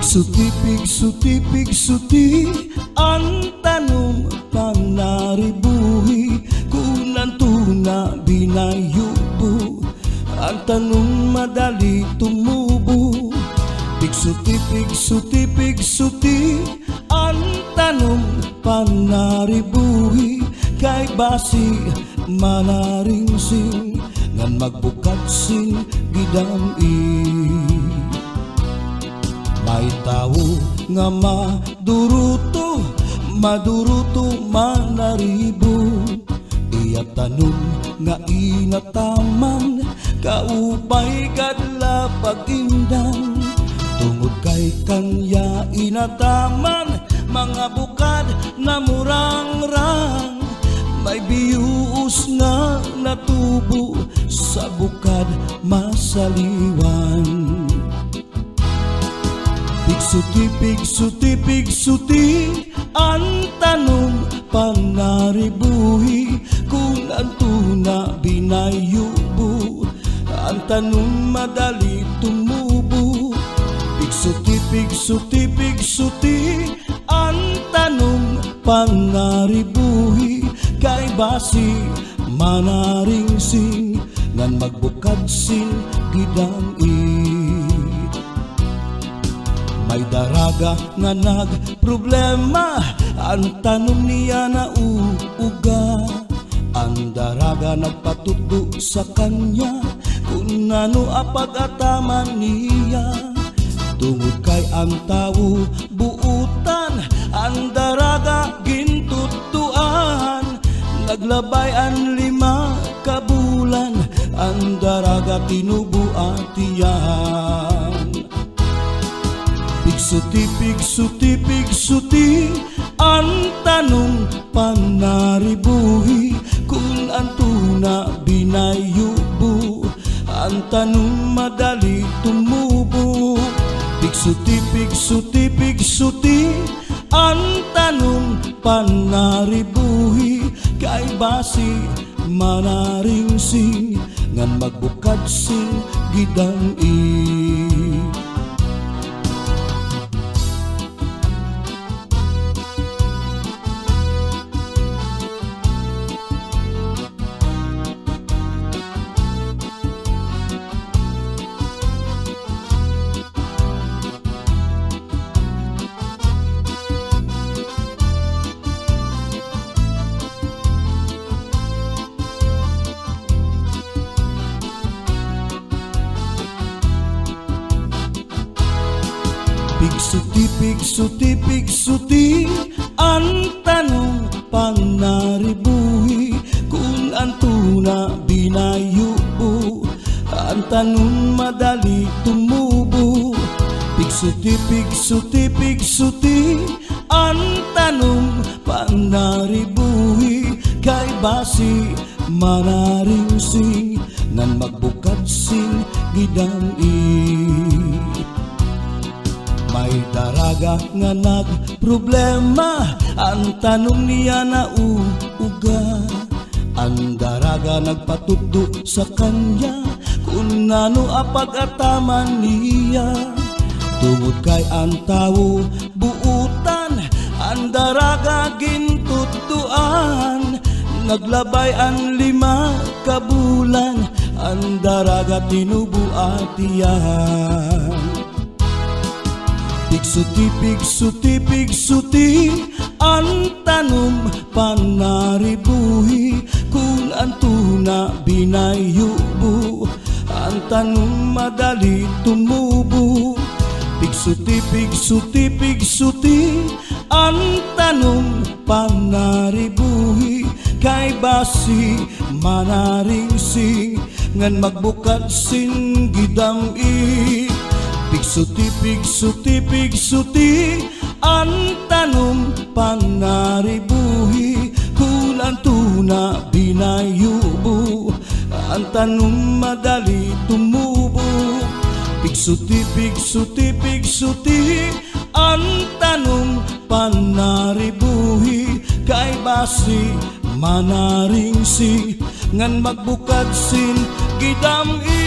Pigsuti ang tanong panaribuhi kunan tuna binayubo ang tanong madali tumubo. Pigsuti ang tanong panaribuhi kay basi manaringsing ngan magbukat sin gidam-i. May tao nga maduruto manaribo iya tanong nga inataman kaupay kadla pag-indang tungod kay kanya inataman mga bukad na murangrang may bius nga natubo sa bukad masaliwan. Pigsuti ang tanong panaribuhi kung ang tuna binayubo ang tanong madali tumubo. Pigsuti ang tanong panaribuhi kay basi manaringsing ngan magbukad sin gidam-i. May daraga nga nagproblema ang tanong niya na uuga. Ang daraga nagpatuto sa kanya kung ano apag-ataman niya. Tungod kay ang tao buutan ang daraga gintutuan. Naglabay ang 5 kabulan ang daraga tinubuatiyan. Pigsuti ang tanong panaribuhi kung ang tuna binayubo ang tanong madali tumubo. Pigsuti ang tanong panaribuhi kay basi manaringsing ngan magbukad sin gidam-i. Pigsuti ang tanong panaribuhi kung ang tuna binayubo ang tanong madali tumubo. Pigsuti ang tanong panaribuhi kay basi manaringsing ngan magbukad sin gidam-i. May daraga nga nagproblema ang tanong niya na uuga. Ang daraga nagpatuto sa kanya kung ano apag-ataman niya. Tungod kay ang tao buutan ang daraga gintutuan. Naglabay ang 5 kabulan ang daraga tinubuatiyan. Pigsuti ang tanong panaribuhi kung ang tuna binayubo ang tanong madali tumubo. Pigsuti ang tanong panaribuhi kay basi manaringsing ngan magbukad sin gidam-i. Pigsuti ang tanong panaribuhi kung ang tuna binayubo ang tanong madali tumubo. Pigsuti ang tanong panaribuhi kay basi manaringsing ngan magbukad sin gidam-i.